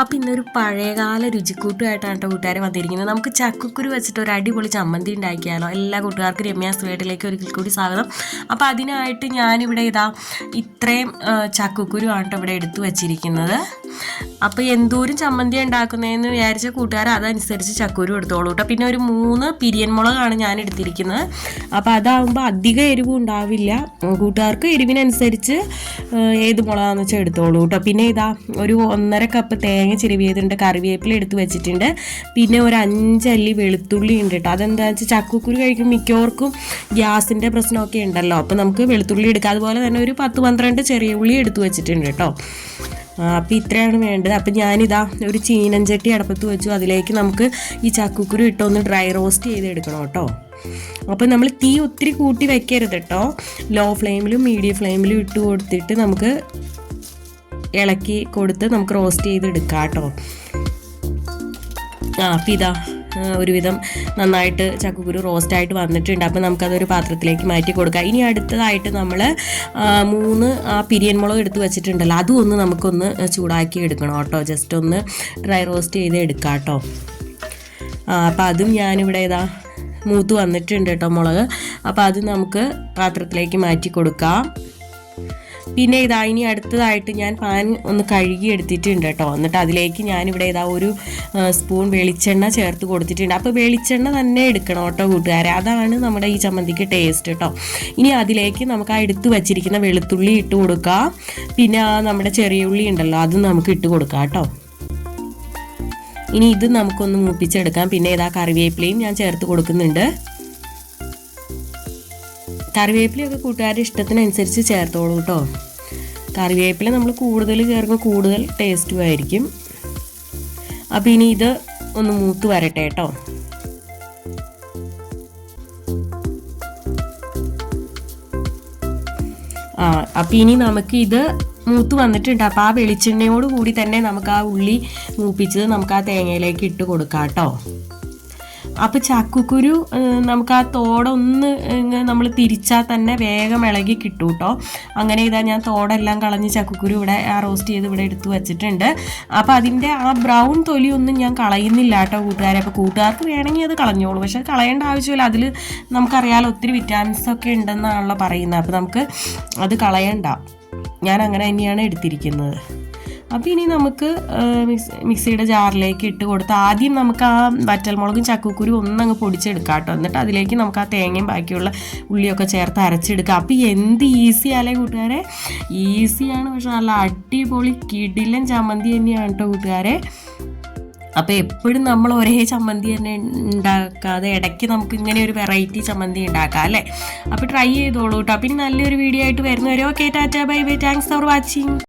അപ്പോൾ ഇന്നൊരു പഴയകാല രുചിക്കൂട്ടുമായിട്ടാണ് കേട്ടോ കൂട്ടുകാരെ വന്നിരിക്കുന്നത്. നമുക്ക് ചക്കക്കുരു വെച്ചിട്ട് ഒരു അടിപൊളി ചമ്മന്തി ഉണ്ടാക്കിയാലോ. എല്ലാ കൂട്ടുകാർക്കും രമ്യാസ് വീട്ടിലേക്ക് ഒരിക്കൽ കൂടി സ്വാഗതം. അപ്പോൾ അതിനായിട്ട് ഞാനിവിടെ ഇത്രയും ചക്കക്കുരു ആണ് കേട്ടോ ഇവിടെ എടുത്തു വച്ചിരിക്കുന്നത്. അപ്പോൾ എന്തോരം ചമ്മന്തി ഉണ്ടാക്കുന്നതെന്ന് വിചാരിച്ച കൂട്ടുകാർ അതനുസരിച്ച് ചക്കക്കുരു എടുത്തോളൂ കേട്ടോ. പിന്നെ ഒരു 3 പിരിയൻ മുളകാണ് ഞാൻ എടുത്തിരിക്കുന്നത്. അപ്പോൾ അതാകുമ്പോൾ അധികം എരിവും ഉണ്ടാവില്ല. കൂട്ടുകാർക്ക് എരിവിനനുസരിച്ച് ഏത് മുളകാണെന്ന് വെച്ചാൽ എടുത്തോളൂ കേട്ടോ. പിന്നെ ഒരു 1.5 കപ്പ് തേങ്ങ ചിരവിയതുണ്ട്, കറിവേപ്പില എടുത്ത് വെച്ചിട്ടുണ്ട്, പിന്നെ ഒരു 5 അല്ലി വെളുത്തുള്ളി ഉണ്ട് കേട്ടോ. അതെന്താണെന്ന് വെച്ചാൽ ചക്കക്കുരു കഴിക്കും മിക്കവർക്കും ഗ്യാസിൻ്റെ പ്രശ്നമൊക്കെ ഉണ്ടല്ലോ, അപ്പോൾ നമുക്ക് വെളുത്തുള്ളി എടുക്കാം. അതുപോലെ തന്നെ ഒരു 10-12 ചെറിയ ഉള്ളി എടുത്ത് വെച്ചിട്ടുണ്ട് കേട്ടോ. അപ്പോൾ ഇത്രയാണ് വേണ്ടത്. അപ്പം ഞാനിതാ ഒരു ചീനഞ്ചട്ടി അടുപ്പത്ത് വെച്ചു. അതിലേക്ക് നമുക്ക് ഈ ചക്കക്കുരു ഇട്ടൊന്ന് ഡ്രൈ റോസ്റ്റ് ചെയ്തെടുക്കണം കേട്ടോ. അപ്പോൾ നമ്മൾ തീ ഒത്തിരി കൂട്ടി വെക്കരുത് കേട്ടോ. ലോ ഫ്ലെയിമിലും മീഡിയം ഫ്ലെയിമിലും ഇട്ട് കൊടുത്തിട്ട് നമുക്ക് ഇളക്കി കൊടുത്ത് നമുക്ക് റോസ്റ്റ് ചെയ്തെടുക്കാം കേട്ടോ. അപ്പം ഇതാ ഒരുവിധം നന്നായിട്ട് ചക്കക്കുരു റോസ്റ്റായിട്ട് വന്നിട്ടുണ്ട്. അപ്പോൾ നമുക്കതൊരു പാത്രത്തിലേക്ക് മാറ്റി കൊടുക്കാം. ഇനി അടുത്തതായിട്ട് നമ്മൾ 3 പിരിയൻ മുളക് എടുത്ത് വെച്ചിട്ടുണ്ടല്ലോ, അതും ഒന്ന് നമുക്കൊന്ന് ചൂടാക്കി എടുക്കണം കേട്ടോ. ജസ്റ്റ് ഒന്ന് ഡ്രൈ റോസ്റ്റ് ചെയ്ത് എടുക്കാം കേട്ടോ. അപ്പോൾ അതും ഞാനിവിടെ മൂത്ത് വന്നിട്ടുണ്ട് കേട്ടോ മുളക്. അപ്പോൾ അത് നമുക്ക് പാത്രത്തിലേക്ക് മാറ്റി കൊടുക്കാം. പിന്നെ ഇനി അടുത്തതായിട്ട് ഞാൻ പാൻ ഒന്ന് കഴുകി എടുത്തിട്ടുണ്ട് കേട്ടോ. എന്നിട്ട് അതിലേക്ക് ഞാനിവിടെ ഒരു സ്പൂൺ വെളിച്ചെണ്ണ ചേർത്ത് കൊടുത്തിട്ടുണ്ട്. അപ്പോൾ വെളിച്ചെണ്ണ തന്നെ എടുക്കണം കേട്ടോ കൂട്ടുകാരെ, അതാണ് നമ്മുടെ ഈ ചമ്മന്തിക്ക് ടേസ്റ്റ് കേട്ടോ. ഇനി അതിലേക്ക് നമുക്ക് ആ എടുത്ത് വച്ചിരിക്കുന്ന വെളുത്തുള്ളി ഇട്ട് കൊടുക്കാം. പിന്നെ നമ്മുടെ ചെറിയ ഉള്ളി ഉണ്ടല്ലോ, അതും നമുക്ക് ഇട്ട് കൊടുക്കാം കേട്ടോ. ഇനി ഇത് നമുക്കൊന്ന് മൂപ്പിച്ചെടുക്കാം. പിന്നെ കറിവേപ്പിലയും ഞാൻ ചേർത്ത് കൊടുക്കുന്നുണ്ട്. കറിവേപ്പിലയൊക്കെ കൂട്ടുകാരുടെ ഇഷ്ടത്തിനനുസരിച്ച് ചേർത്തോളൂ കേട്ടോ. കറിവേപ്പില നമ്മൾ കൂടുതൽ ചേർക്കുമ്പോൾ കൂടുതൽ ടേസ്റ്റും ആയിരിക്കും. അപ്പോൾ ഇനി ഇത് ഒന്ന് മൂത്ത് വരട്ടെ കേട്ടോ. അപ്പോൾ ഇനി നമുക്ക് ഇത് മൂത്ത് വന്നിട്ടുണ്ട്. അപ്പോൾ ആ വെളിച്ചെണ്ണയോട് കൂടി തന്നെ നമുക്ക് ആ ഉള്ളി മൂപ്പിച്ചത് നമുക്ക് ആ തേങ്ങയിലേക്ക് ഇട്ട് കൊടുക്കാം കേട്ടോ. അപ്പോൾ ചക്കക്കുരു നമുക്ക് ആ തോടൊന്ന് നമ്മൾ തിരിച്ചാൽ തന്നെ വേഗം ഇളകി കിട്ടും കേട്ടോ. അങ്ങനെ ഞാൻ തോടെല്ലാം കളഞ്ഞ് ചക്കക്കുരു ഇവിടെ റോസ്റ്റ് ചെയ്ത് ഇവിടെ എടുത്ത് വെച്ചിട്ടുണ്ട്. അപ്പോൾ അതിൻ്റെ ആ ബ്രൗൺ തൊലിയൊന്നും ഞാൻ കളയുന്നില്ല കേട്ടോ കൂട്ടുകാരെ. അപ്പോൾ കൂട്ടുകാർക്ക് വേണമെങ്കിൽ അത് കളഞ്ഞോളൂ, പക്ഷേ കളയേണ്ട ആവശ്യമില്ല. അതിൽ നമുക്കറിയാലോ ഒത്തിരി വിറ്റാമിൻസ് ഒക്കെ ഉണ്ടെന്നാണല്ലോ പറയുന്നത്. അപ്പോൾ നമുക്ക് അത് കളയണ്ട. ഞാൻ അങ്ങനെ തന്നെയാണ് എടുത്തിരിക്കുന്നത്. അപ്പോൾ ഇനി നമുക്ക് മിക്സിയുടെ ജാറിലേക്ക് ഇട്ട് കൊടുത്ത് ആദ്യം നമുക്ക് ആ വറ്റൽമുളകും ചക്കക്കുരു ഒന്നങ്ങ് പൊടിച്ചെടുക്കാം കേട്ടോ. എന്നിട്ട് അതിലേക്ക് നമുക്ക് ആ തേങ്ങയും ബാക്കിയുള്ള ഉള്ളിയൊക്കെ ചേർത്ത് അരച്ചെടുക്കാം. അപ്പോൾ എന്ത് ഈസിയാലേ കൂട്ടുകാരെ, ഈസിയാണ്, പക്ഷെ നല്ല അടിപൊളി കിടിലൻ ചമ്മന്തി തന്നെയാണ് കേട്ടോ കൂട്ടുകാരെ. അപ്പോൾ എപ്പോഴും നമ്മൾ ഒരേ ചമ്മന്തി തന്നെ ഉണ്ടാക്കാതെ ഇടയ്ക്ക് നമുക്ക് ഇങ്ങനെ ഒരു വെറൈറ്റി ചമ്മന്തി ഉണ്ടാക്കാം അല്ലേ. അപ്പോൾ ട്രൈ ചെയ്തോളൂ കേട്ടോ. പിന്നെ നല്ലൊരു വീഡിയോ ആയിട്ട് വരുന്നവരെ okay, tata bye bye, thanks for watching.